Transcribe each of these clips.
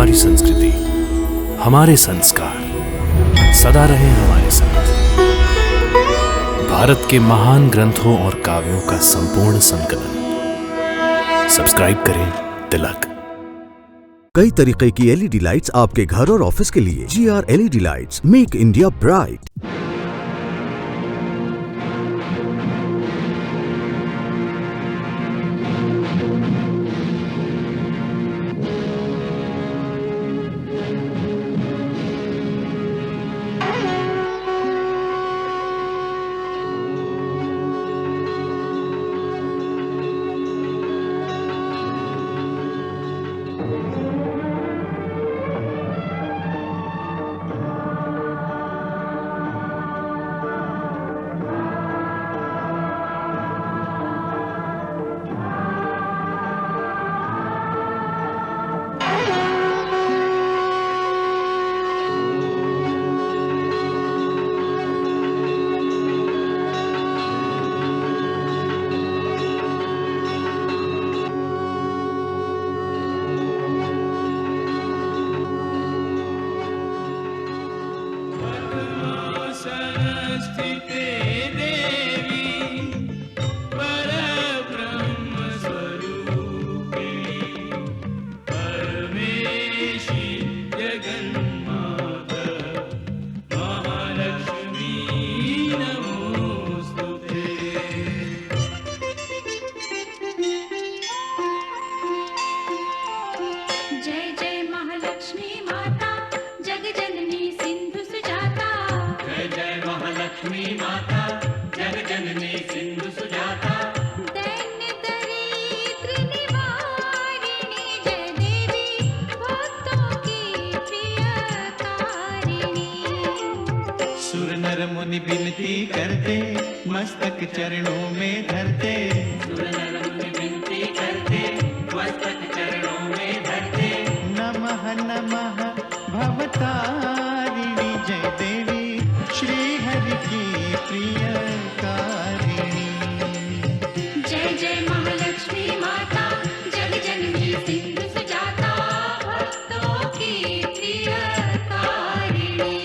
हमारी संस्कृति, हमारे संस्कार सदा रहे हमारे साथ। भारत के महान ग्रंथों और काव्यों का संपूर्ण संकलन। सब्सक्राइब करें तिलक। कई तरीके की एलईडी लाइट्स आपके घर और ऑफिस के लिए। GR LED lights, make India bright. मुनि विनती करते, मस्तक चरणों में धरते। सुर नर मुनि विनती करते, मस्तक चरणों में धरते। नमः नमः भवतारिणी जय देवी, श्री हरि की प्रियकारिणी। जय जय महालक्ष्मी माता, जग जननी सिंधु सुजाता, भक्तों की प्रियकारिणी।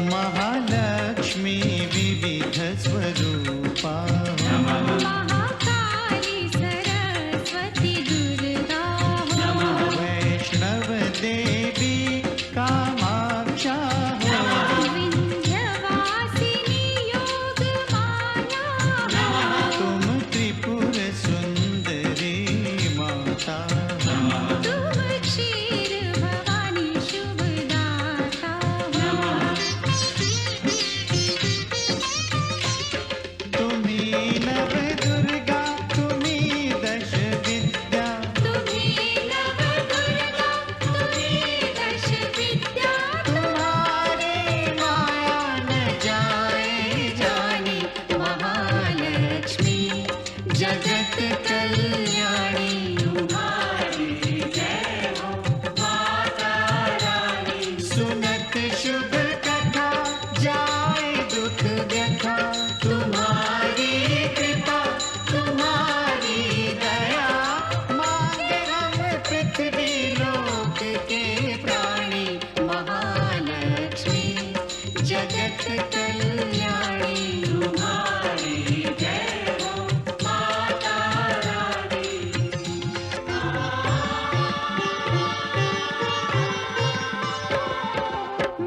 महालक्ष्मी विविध स्वरूपा, महाकाली सरस्वती दुर्गा, वैष्णव देवी कामाक्षा, विंध्यवासिनी योग माया, तुम त्रिपुर सुंदरी माता। तुम क्षीर भवानी शुभदाता। तुम्ही नव दुर्गा, तुम्ही दश विद्या, तुम्ही नव दुर्गा, तुम्ही दश विद्या, तुम्हारी माया न जाए जानी। महालक्ष्मी जगत कल्याणी, तुम्हारी जय हो माता रानी। सुनत शुभ कथा, जाए दुख व्यथा, तुम्हारी कृपा, तुम्हारी दया। मांगे हम पृथ्वी लोक के प्राणी, महालक्ष्मी जगत कल्याणी, तुम्हारी जय हो माता रानी।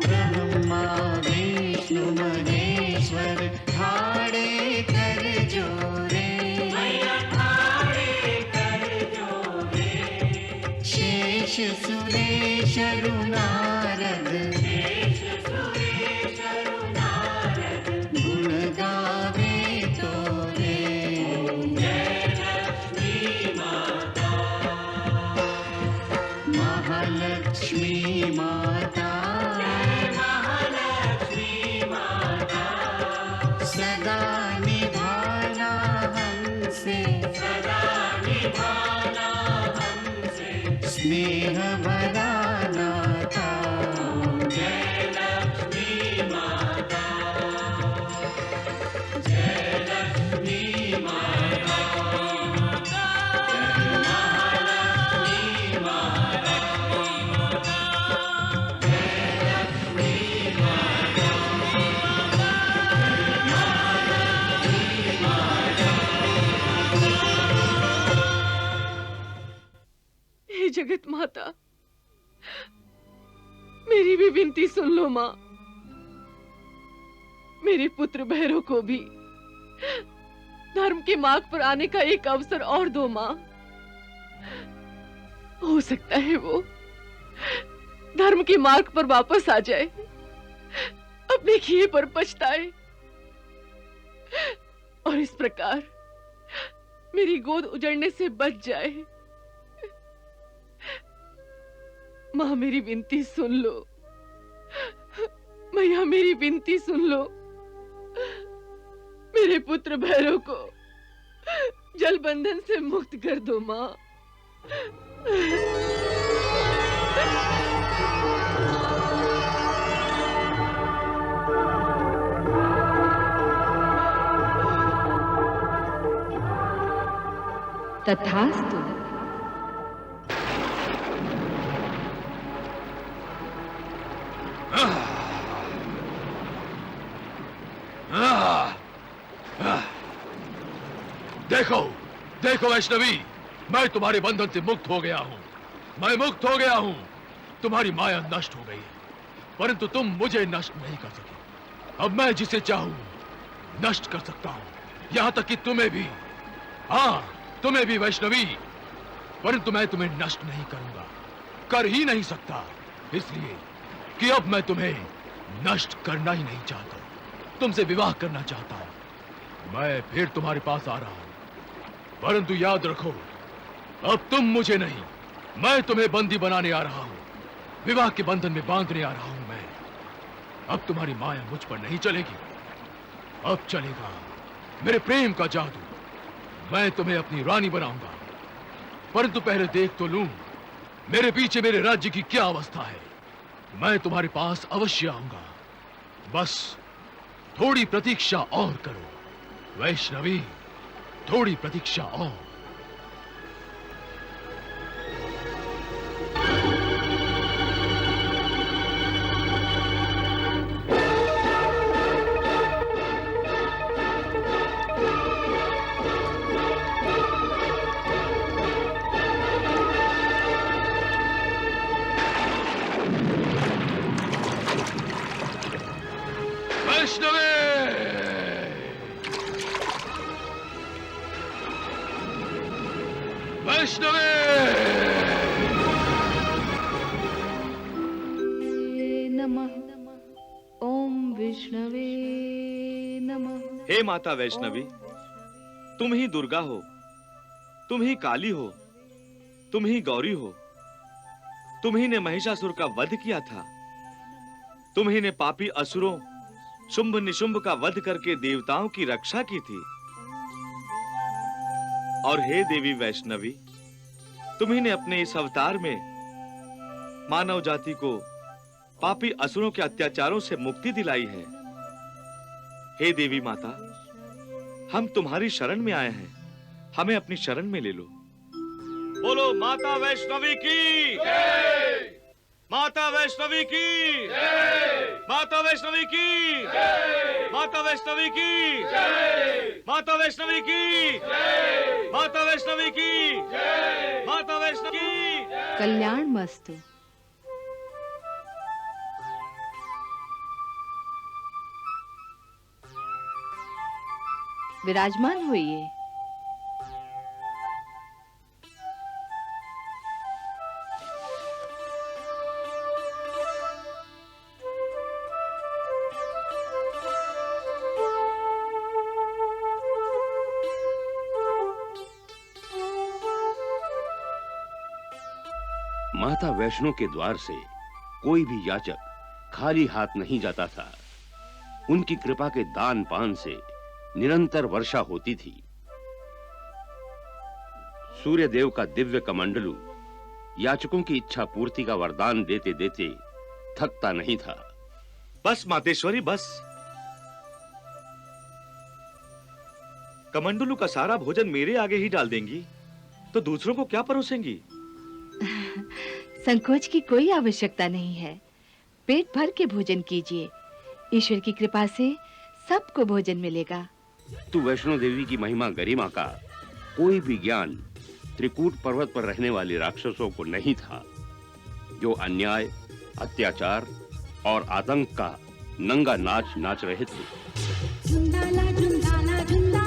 ब्रह्मा विष्णु महेश्वर, ठाड़े कर जोरे। शेष सुरेश नारद, गुण गावे तोरे। महालक्ष्मी माता, सदा निभाना हमसे, स्नेह भरा नाता। जय लक्ष्मी माता, मेरी भी विनती सुन लो माँ। मेरे पुत्र भैरव को भी धर्म के मार्ग पर आने का एक अवसर और दो माँ। हो सकता है वो धर्म के मार्ग पर वापस आ जाए, अपने किए पर पछताए और इस प्रकार मेरी गोद उजड़ने से बच जाए। माँ मेरी विनती सुन लो, मैया मेरी विनती सुन लो। मेरे पुत्र भैरव को जल बंधन से मुक्त कर दो माँ। तथास्तु। देखो देखो वैष्णवी, मैं तुम्हारे बंधन से मुक्त हो गया हूँ। मैं मुक्त हो गया हूँ। तुम्हारी माया नष्ट हो गई, परंतु तुम मुझे नष्ट नहीं कर सके। अब मैं जिसे चाहूँ नष्ट कर सकता हूँ, यहाँ तक कि तुम्हें भी। हाँ, तुम्हें भी वैष्णवी, परंतु मैं तुम्हें नष्ट नहीं करूंगा, कर ही नहीं सकता, इसलिए कि अब मैं तुम्हें नष्ट करना ही नहीं चाहता, तुमसे विवाह करना चाहता हूं। मैं फिर तुम्हारे पास आ रहा हूं, परंतु याद रखो, अब तुम मुझे नहीं, मैं तुम्हें बंदी बनाने आ रहा हूं, विवाह के बंधन में बांधने आ रहा हूं मैं। अब तुम्हारी माया मुझ पर नहीं चलेगी, अब चलेगा मेरे प्रेम का जादू। मैं तुम्हें अपनी रानी बनाऊंगा, परंतु पहले देख तो लूं मेरे पीछे मेरे राज्य की क्या अवस्था है। मैं तुम्हारे पास अवश्य आऊंगा, बस थोड़ी प्रतीक्षा और करो वैष्णवी, थोड़ी प्रतीक्षा और। हे माता वैष्णवी, तुम ही दुर्गा हो, तुम ही काली हो, तुम ही गौरी हो। तुम ही ने महिषासुर का वध किया था, तुम ही ने पापी असुरों शुंभ निशुंभ का वध करके देवताओं की रक्षा की थी। और हे देवी वैष्णवी, तुम ही ने अपने इस अवतार में मानव जाति को पापी असुरों के अत्याचारों से मुक्ति दिलाई है। हे देवी माता, हम तुम्हारी शरण में आए हैं, हमें अपनी शरण में ले लो। बोलो माता वैष्णवी की जय! माता वैष्णवी की जय! माता वैष्णवी की जय! माता वैष्णवी की जय! माता वैष्णवी की जय! माता वैष्णवी की जय! माता वैष्णवी की कल्याण मस्तु। विराजमान होइए। माता वैष्णो के द्वार से कोई भी याचक खाली हाथ नहीं जाता था। उनकी कृपा के दान पान से निरंतर वर्षा होती थी। सूर्य देव का दिव्य कमंडलू याचकों की इच्छा पूर्ति का वरदान देते देते थकता नहीं था। बस मातेश्वरी बस, कमंडलू का सारा भोजन मेरे आगे ही डाल देंगी तो दूसरों को क्या परोसेंगी? संकोच की कोई आवश्यकता नहीं है, पेट भर के भोजन कीजिए, ईश्वर की कृपा से सबको भोजन मिलेगा। तू वैष्णो देवी की महिमा गरिमा का कोई भी ज्ञान त्रिकूट पर्वत पर रहने वाले राक्षसों को नहीं था, जो अन्याय, अत्याचार और आतंक का नंगा नाच नाच रहे थे। झुंडाला झुंडाला झुंडाला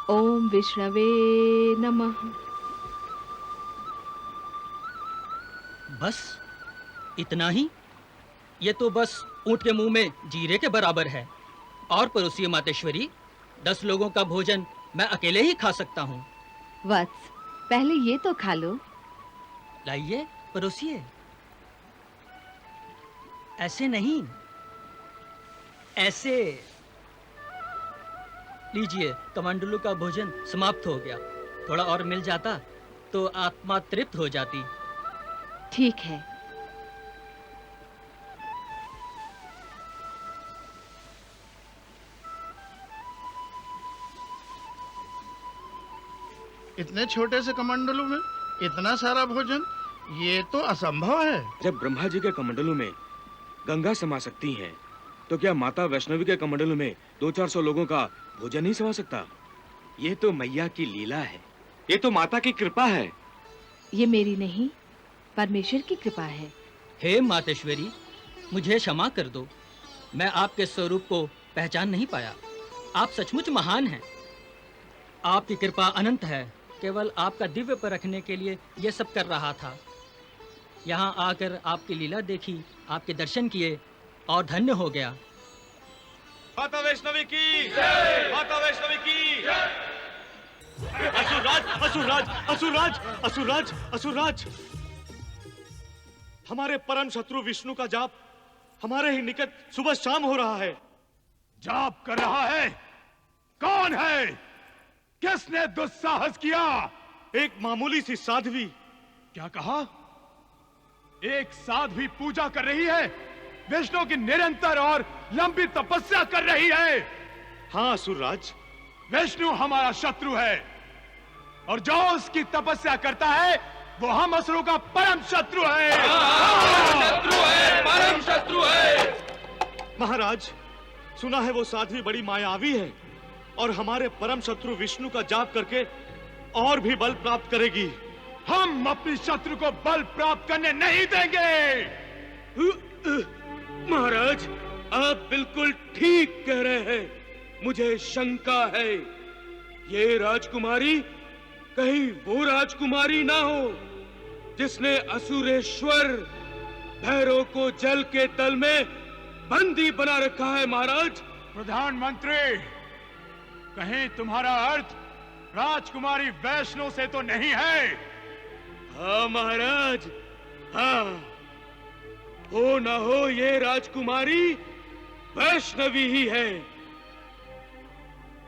ओम विष्णवे नमः। बस इतना ही? ये तो बस ऊंट के मुंह में जीरे के बराबर है। और परोसिए मातेश्वरी, 10 लोगों का भोजन मैं अकेले ही खा सकता हूँ। वत्स, पहले ये तो खा लो। लाइए, परोसिए। ऐसे नहीं, ऐसे। लीजिए, कमांडलू का भोजन समाप्त हो गया। थोड़ा और मिल जाता तो आत्मा तृप्त हो जाती। ठीक है। इतने छोटे से कमंडलू में इतना सारा भोजन, ये तो असंभव है। जब ब्रह्मा जी के कमंडलू में गंगा समा सकती है, तो क्या माता वैष्णवी के कमंडलू में 200-400 लोगों का भोजन नहीं समा सकता? ये तो मैया की लीला है, ये तो माता की कृपा है। ये मेरी नहीं, परमेश्वर की कृपा है। हे मातेश्वरी, मुझे क्षमा कर दो। मैं आपके स्वरूप को पहचान नहीं पाया। आप सचमुच महान हैं। आपकी कृपा अनंत है। केवल आपका दिव्य पर रखने के लिए ये सब कर रहा था। यहाँ आकर आपकी लीला देखी, आपके दर्शन किए और धन्य हो गया। माता वैष्णवी की जय! माता वैष्णवी की जय! असुरराज, असुरराज, असुरराज, असुरराज, असुरराज! हमारे परम शत्रु विष्णु का जाप हमारे ही निकट सुबह शाम हो रहा है। जाप कर रहा है? कौन है? किसने दुस्साहस किया? एक मामूली सी साध्वी। क्या कहा? एक साध्वी पूजा कर रही है, विष्णु की निरंतर और लंबी तपस्या कर रही है। हाँ असुरराज, विष्णु हमारा शत्रु है और जो उसकी तपस्या करता है वो हम असुरों का परम शत्रु है। शत्रु है, परम शत्रु है। महाराज, सुना है वो साध्वी बड़ी मायावी है और हमारे परम शत्रु विष्णु का जाप करके और भी बल प्राप्त करेगी। हम अपनी शत्रु को बल प्राप्त करने नहीं देंगे। महाराज, आप बिल्कुल ठीक कह रहे हैं। मुझे शंका है, ये राजकुमारी कहीं वो राजकुमारी ना हो जिसने असुरेश्वर भैरव को जल के तल में बंदी बना रखा है। महाराज, प्रधानमंत्री, कहीं तुम्हारा अर्थ राजकुमारी वैष्णो से तो नहीं है? हाँ महाराज, हाँ। हो ना हो ये राजकुमारी वैष्णवी ही है।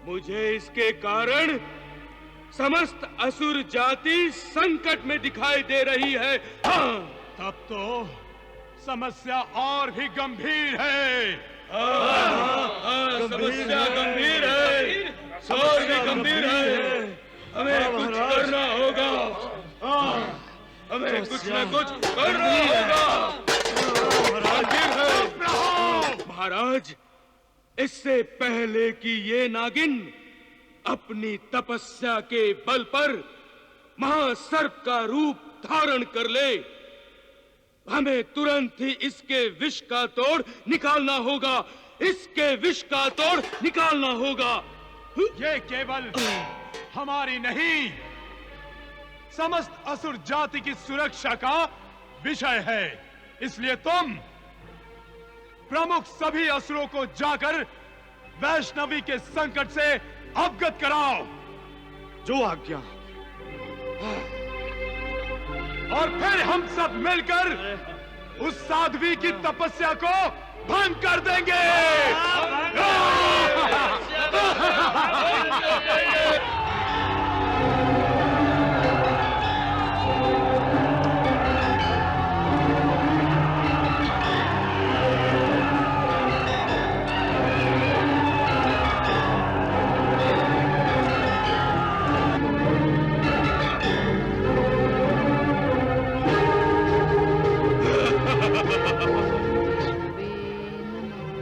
मुझे इसके कारण समस्त असुर जाति संकट में दिखाई दे रही है। हाँ। तब तो समस्या और भी गंभीर है। समस्या गंभीर है, और भी गंभीर है। हमें कुछ करना होगा। हमें कुछ न कुछ करना होगा। महाराज, इससे पहले कि ये नागिन अपनी तपस्या के बल पर महासर्प का रूप धारण कर ले, हमें तुरंत ही इसके विष का तोड़ निकालना होगा। इसके विष का तोड़ निकालना होगा। ये केवल हमारी नहीं, समस्त असुर जाति की सुरक्षा का विषय है। इसलिए तुम प्रमुख सभी असुरों को जाकर वैष्णवी के संकट से अवगत कराओ। जो आज्ञा। और फिर हम सब मिलकर उस साध्वी की तपस्या को भंग कर देंगे।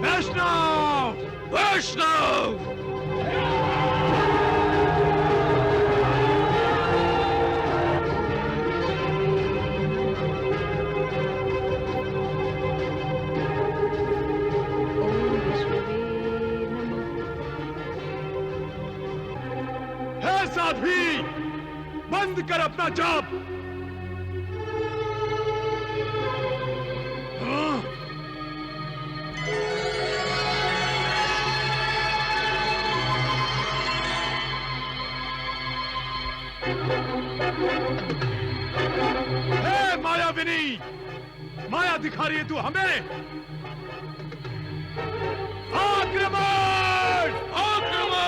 वैष्णव! वैष्णव! हे साध्वी, बंद कर अपना जाप। हाँ? हे मायाविनी, माया दिखा रही है तू हमें? आक्रमण! आक्रमण!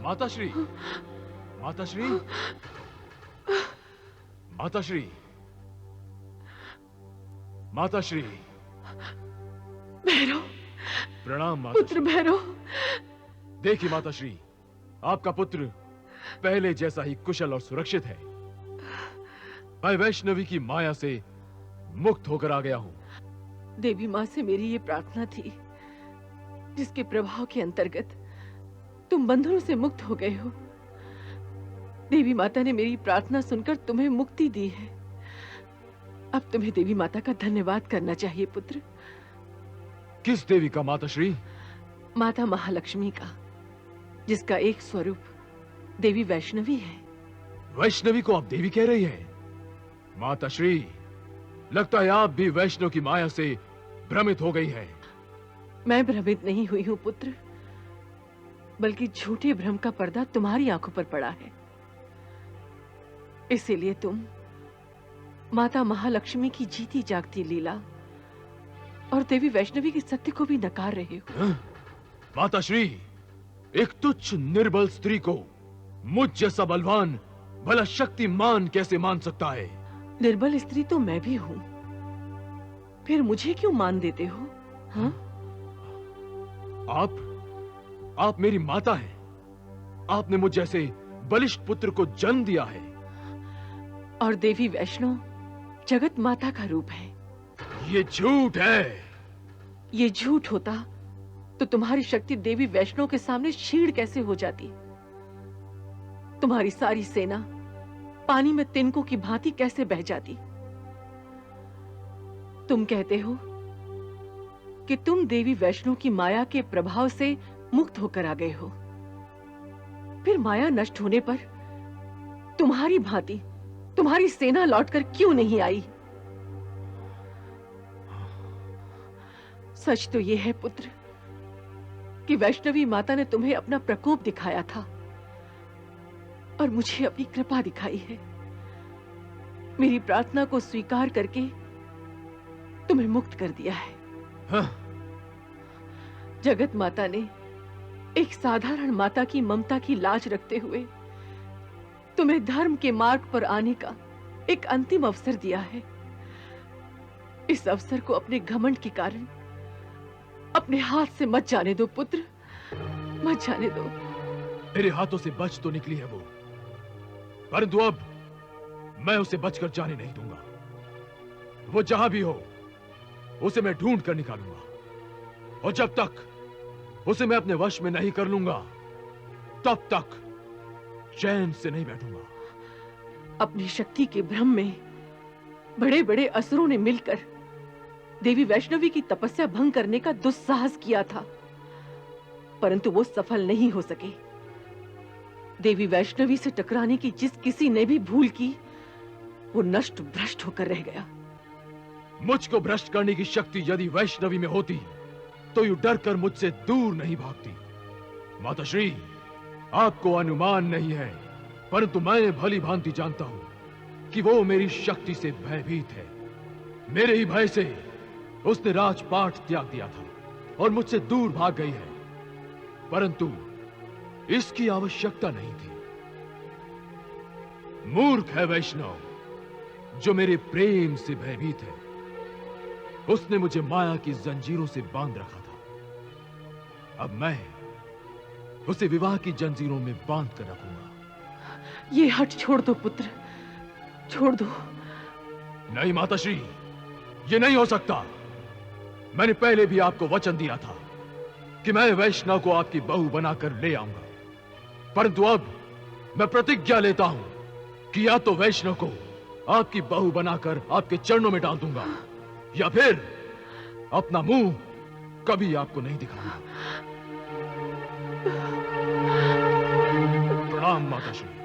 माताश्री, माताश्री, माताश्री, माताश्री। भैरव, प्रणाम पुत्र माताश्री। भैरव। देखिए माताश्री, आपका पुत्र पहले जैसा ही कुशल और सुरक्षित है। मैं वैष्णवी की माया से मुक्त होकर आ गया हूँ। देवी माँ से मेरी ये प्रार्थना थी, जिसके प्रभाव के अंतर्गत तुम बंधनों से मुक्त हो गए हो। देवी माता ने मेरी प्रार्थना सुनकर तुम्हें मुक्ति दी है। अब तुम्हें देवी माता का धन्यवाद करना चाहिए पुत्र। किस देवी का माताश्री? माता महालक्ष्मी का, जिसका एक स्वरूप देवी वैष्णवी है। वैष्णवी को आप देवी कह रही हैं? माताश्री, लगता है आप भी वैष्णव की माया से भ्रमित हो गई हैं। मैं भ्रमित नहीं हुई हूं पुत्र, बल्कि झूठे भ्रम का पर्दा तुम्हारी आंखों पर पड़ा है। इसीलिए तुम माता महालक्ष्मी की जीती जागती लीला और देवी वैष्णवी के सत्य को भी नकार रहे हो। माताश्री, एक तुच्छ निर्बल स्त्री को मुझ जैसा बलवान भला शक्तिमान कैसे मान सकता है? निर्बल स्त्री तो मैं भी हूं, फिर मुझे क्यों मान देते हो? हाँ? आप मेरी माता हैं। आपने मुझ जैसे बलिष्ठ पुत्र को जन्म दिया है। और देवी वैष्णव जगत माता का रूप है। ये झूठ है। ये झूठ होता तो तुम्हारी शक्ति देवी वैष्णव के सामने क्षीण कैसे हो जाती? तुम्हारी सारी सेना पानी में तिनकों की भांति कैसे बह जाती? तुम कहते हो कि तुम देवी वैष्णव की माया के प्रभाव से मुक्त होकर आ गए हो। फिर माया नष्ट होने पर तुम्हारी भांति तुम्हारी सेना लौटकर क्यों नहीं आई? सच तो यह है पुत्र कि वैष्णवी माता ने तुम्हें अपना प्रकोप दिखाया था और मुझे अपनी कृपा दिखाई है। मेरी प्रार्थना को स्वीकार करके तुम्हें मुक्त कर दिया है। हाँ? जगत माता ने एक साधारण माता की ममता की लाज रखते हुए तुम्हें धर्म के मार्ग पर आने का एक अंतिम अवसर दिया है। इस अवसर को अपने घमंड के कारण अपने हाथ से मत जाने दो पुत्र, मत जाने दो। मेरे हाथों से बच तो निकली है वो, परंतु अब मैं उसे बचकर जाने नहीं दूंगा। वो जहां भी हो उसे मैं ढूंढ कर निकालूंगा, और जब तक उसे मैं अपने वश में नहीं कर लूंगा तब तक चैन से नहीं बैठूंगा। अपनी शक्ति के भ्रम में बड़े बड़े असुरों ने मिलकर देवी वैष्णवी की तपस्या भंग करने का दुस्साहस किया था, परंतु वो सफल नहीं हो सके। देवी वैष्णवी से टकराने की जिस किसी ने भी भूल की, वो नष्ट भ्रष्ट होकर रह गया। मुझको भ्रष्ट करने की शक्ति यदि वैष्णवी में होती तो यूं डर कर मुझसे दूर नहीं भागती। माताश्री, आपको अनुमान नहीं है, परंतु मैं भली भांति जानता हूं कि वो मेरी शक्ति से भयभीत है। मेरे ही भय से उसने राजपाट त्याग दिया था और मुझसे दूर भाग गई है, परंतु इसकी आवश्यकता नहीं थी। मूर्ख है वैष्णव जो मेरे प्रेम से भयभीत है। उसने मुझे माया की जंजीरों से बांध रखा था। अब मैं उसे विवाह की जंजीरों में बांध कर रखूंगा। ये हट छोड़ दो पुत्र, छोड़ दो। नहीं माताश्री, ये नहीं हो सकता। मैंने पहले भी आपको वचन दिया था कि मैं वैष्णव को आपकी बहू बनाकर ले आऊंगा, परंतु अब मैं प्रतिज्ञा लेता हूं कि या तो वैष्णव को आपकी बहू बनाकर आपके चरणों में डाल दूंगा, या फिर अपना मुंह कभी आपको नहीं दिखाऊंगा। प्रणाम माताश्री।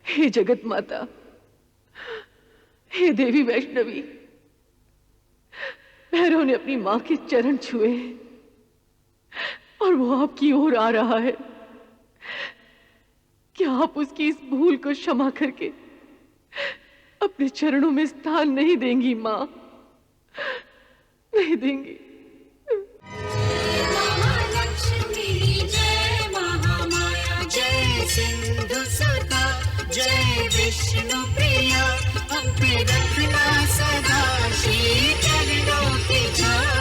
हे जगत माता, हे देवी वैष्णवी, भैरव ने अपनी मां के चरण छुए और वो आपकी ओर आ रहा है। क्या आप उसकी इस भूल को क्षमा करके अपने चरणों में स्थान नहीं देंगी मां? नहीं देंगी? महालक्ष्मी जय महामाया, जय सिंधु सुता, जय विष्णु प्रिया, हम पे रखना सदा श्री चरणों की छाया।